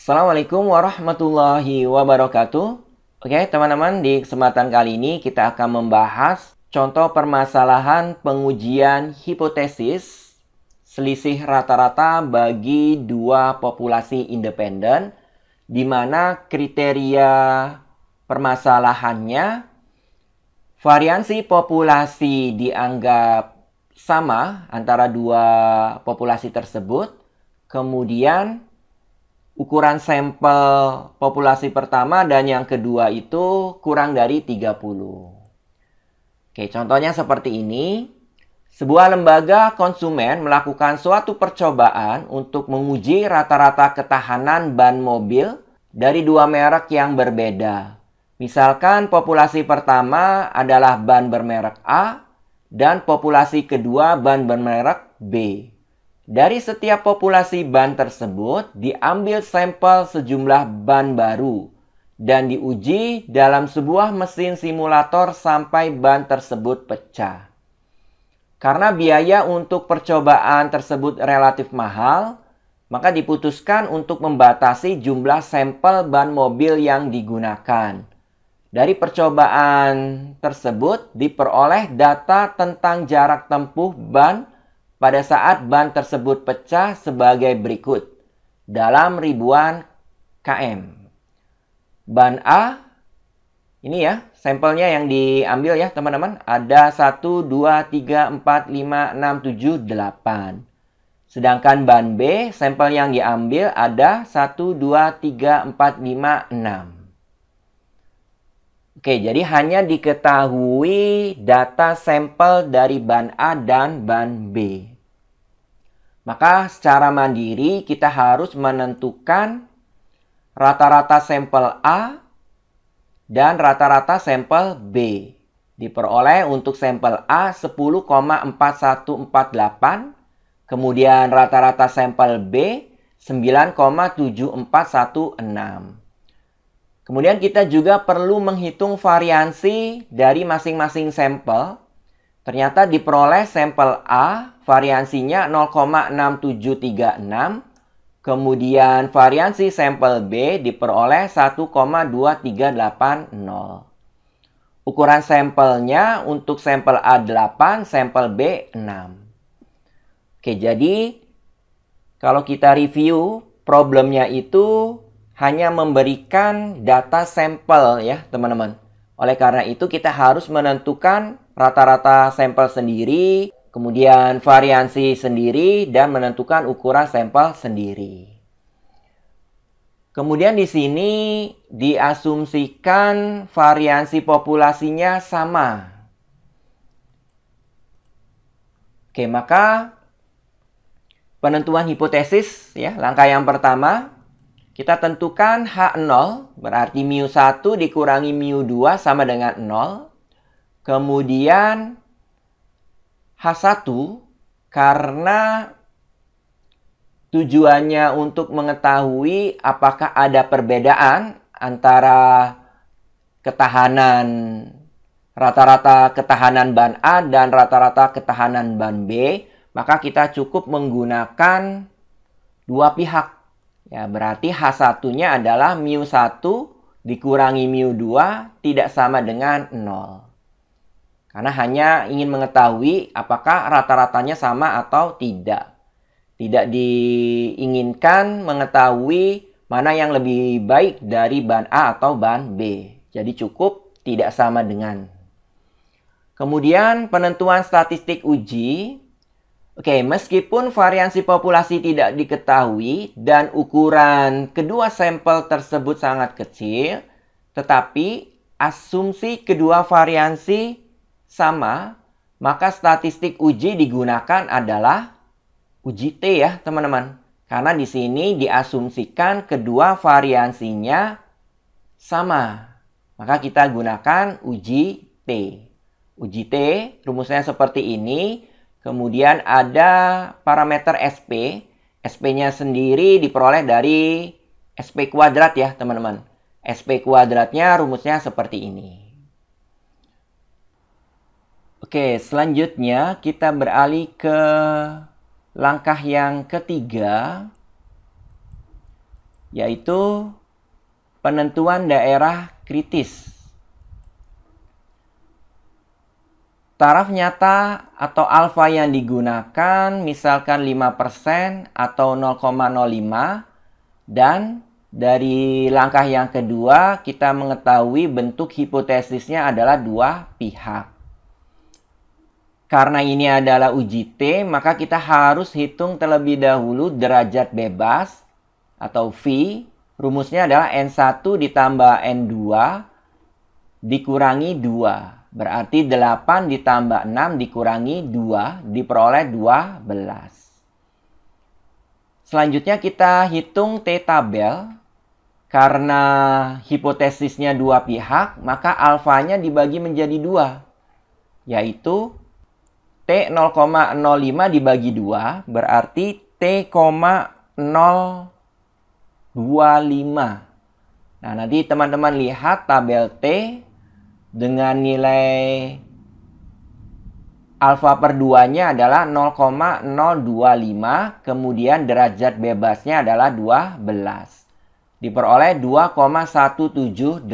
Assalamualaikum warahmatullahi wabarakatuh. Oke, teman-teman, di kesempatan kali ini kita akan membahas contoh permasalahan pengujian hipotesis selisih rata-rata bagi dua populasi independen, di mana kriteria permasalahannya variansi populasi dianggap sama antara dua populasi tersebut, kemudian ukuran sampel populasi pertama dan yang kedua itu kurang dari 30. Oke, contohnya seperti ini. Sebuah lembaga konsumen melakukan suatu percobaan untuk menguji rata-rata ketahanan ban mobil dari dua merek yang berbeda. Misalkan populasi pertama adalah ban bermerek A dan populasi kedua ban bermerek B. Dari setiap populasi ban tersebut diambil sampel sejumlah ban baru dan diuji dalam sebuah mesin simulator sampai ban tersebut pecah. Karena biaya untuk percobaan tersebut relatif mahal, maka diputuskan untuk membatasi jumlah sampel ban mobil yang digunakan. Dari percobaan tersebut diperoleh data tentang jarak tempuh ban pada saat ban tersebut pecah sebagai berikut dalam ribuan km. Ban A, ini ya sampelnya yang diambil ya teman-teman, ada 1, 2, 3, 4, 5, 6, 7, 8. Sedangkan ban B, sampel yang diambil ada 1, 2, 3, 4, 5, 6. Oke, jadi hanya diketahui data sampel dari ban A dan ban B. Maka secara mandiri kita harus menentukan rata-rata sampel A dan rata-rata sampel B. Diperoleh untuk sampel A 10,4148, kemudian rata-rata sampel B 9,7416. Kemudian kita juga perlu menghitung variansi dari masing-masing sampel. Ternyata diperoleh sampel A, variansinya 0,6736. Kemudian variansi sampel B diperoleh 1,2380. Ukuran sampelnya untuk sampel A 8, sampel B 6. Oke, jadi kalau kita review problemnya itu hanya memberikan data sampel ya teman-teman. Oleh karena itu kita harus menentukan rata-rata sampel sendiri, kemudian variansi sendiri, dan menentukan ukuran sampel sendiri. Kemudian di sini diasumsikan variansi populasinya sama. Oke, maka penentuan hipotesis ya, langkah yang pertama, kita tentukan H0, berarti mu1 dikurangi mu2 sama dengan 0. Kemudian H1, karena tujuannya untuk mengetahui apakah ada perbedaan antara ketahanan rata-rata ketahanan ban A dan rata-rata ketahanan ban B, maka kita cukup menggunakan dua pihak. Ya, berarti H1-nya adalah mu1 dikurangi mu2 tidak sama dengan 0. Karena hanya ingin mengetahui apakah rata-ratanya sama atau tidak. Tidak diinginkan mengetahui mana yang lebih baik dari ban A atau ban B. Jadi cukup tidak sama dengan. Kemudian penentuan statistik uji. Oke, meskipun variansi populasi tidak diketahui dan ukuran kedua sampel tersebut sangat kecil, tetapi asumsi kedua variansi sama, maka statistik uji digunakan adalah uji T ya teman-teman. Karena di sini diasumsikan kedua variansinya sama. Maka kita gunakan uji T. Uji T rumusnya seperti ini. Kemudian ada parameter SP. SP-nya sendiri diperoleh dari SP kuadrat ya teman-teman. SP kuadratnya rumusnya seperti ini. Oke, selanjutnya kita beralih ke langkah yang ketiga. yaitu penentuan daerah kritis. Taraf nyata atau alfa yang digunakan misalkan 5% atau 0,05, dan dari langkah yang kedua kita mengetahui bentuk hipotesisnya adalah dua pihak. Karena ini adalah uji T, maka kita harus hitung terlebih dahulu derajat bebas atau V. Rumusnya adalah N1 ditambah N2 dikurangi 2. Berarti 8 ditambah 6 dikurangi 2 diperoleh 12. Selanjutnya kita hitung T tabel. Karena hipotesisnya dua pihak, maka alfanya dibagi menjadi 2. Yaitu T 0,05 dibagi 2 berarti T,025. Nah, nanti teman-teman lihat tabel T dengan nilai alfa per 2-nya adalah 0,025, kemudian derajat bebasnya adalah 12. Diperoleh 2,178.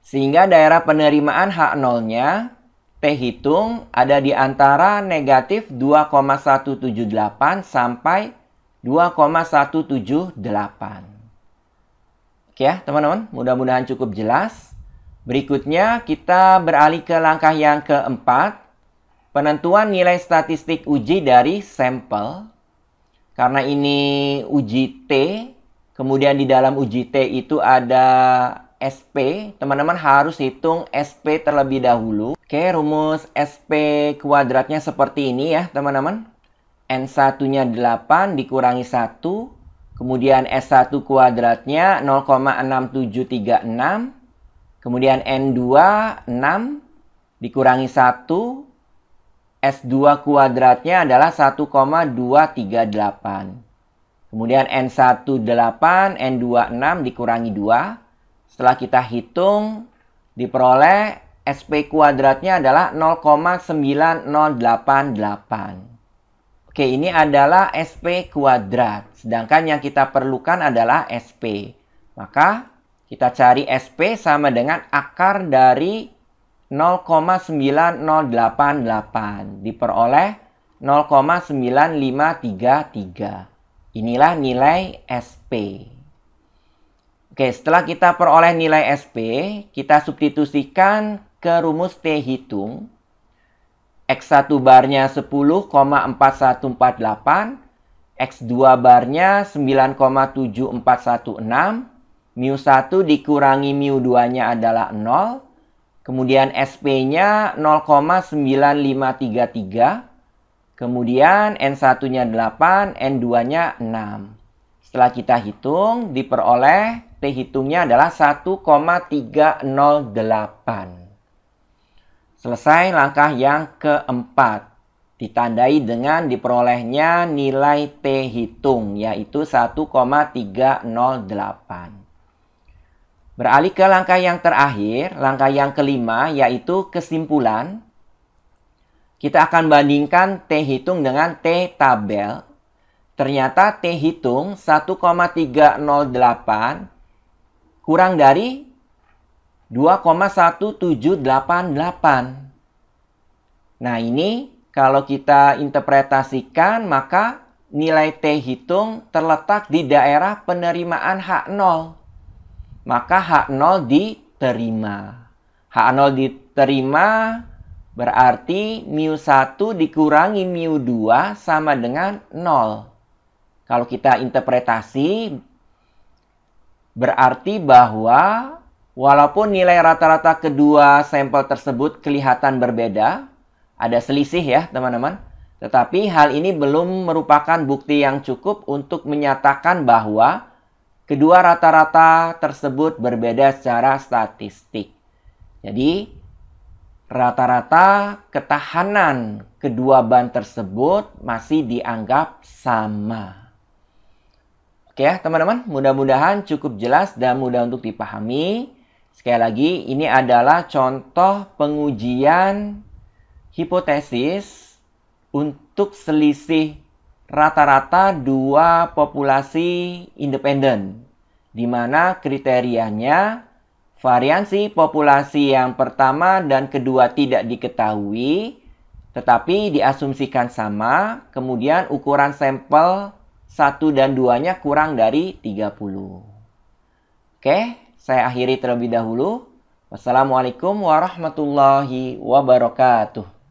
Sehingga daerah penerimaan H0-nya T hitung ada di antara negatif 2,178 sampai 2,178. Oke ya teman-teman, mudah-mudahan cukup jelas. Berikutnya kita beralih ke langkah yang keempat. Penentuan nilai statistik uji dari sampel. Karena ini uji T, kemudian di dalam uji T itu ada SP, teman-teman harus hitung SP terlebih dahulu. Oke, rumus SP kuadratnya seperti ini ya, teman-teman. N1-nya 8 dikurangi 1, kemudian S1 kuadratnya 0,6736, kemudian N2 6 dikurangi 1, S2 kuadratnya adalah 1,238. Kemudian N1 8, N2 6 dikurangi 2. Setelah kita hitung, diperoleh SP kuadratnya adalah 0,9088. Oke, ini adalah SP kuadrat. Sedangkan yang kita perlukan adalah SP. Maka, kita cari SP sama dengan akar dari 0,9088. Diperoleh 0,9533. Inilah nilai SP. Oke, setelah kita peroleh nilai SP, kita substitusikan ke rumus T hitung. X1 barnya 10,4148, X2 barnya 9,7416, mu1 dikurangi mu2-nya adalah 0, kemudian SP-nya 0,9533, kemudian N1-nya 8, N2-nya 6. Setelah kita hitung, diperoleh T hitungnya adalah 1,308. Selesai langkah yang keempat. Ditandai dengan diperolehnya nilai T hitung, yaitu 1,308. Beralih ke langkah yang terakhir, langkah yang kelima, yaitu kesimpulan. Kita akan bandingkan T hitung dengan T tabel. Ternyata T hitung 1,308 kurang dari 2,1788. Nah, ini kalau kita interpretasikan, maka nilai T hitung terletak di daerah penerimaan H0. Maka H0 diterima. H0 diterima berarti mu1 dikurangi mu2 sama dengan 0. Kalau kita interpretasi, berarti bahwa walaupun nilai rata-rata kedua sampel tersebut kelihatan berbeda, ada selisih ya teman-teman, tetapi hal ini belum merupakan bukti yang cukup untuk menyatakan bahwa kedua rata-rata tersebut berbeda secara statistik. Jadi, rata-rata ketahanan kedua ban tersebut masih dianggap sama. Oke ya teman-teman, mudah-mudahan cukup jelas dan mudah untuk dipahami. Sekali lagi, ini adalah contoh pengujian hipotesis untuk selisih rata-rata dua populasi independen, di mana kriterianya variansi populasi yang pertama dan kedua tidak diketahui, tetapi diasumsikan sama, kemudian ukuran sampel 1 dan 2-nya kurang dari 30. Oke, saya akhiri terlebih dahulu. Wassalamualaikum warahmatullahi wabarakatuh.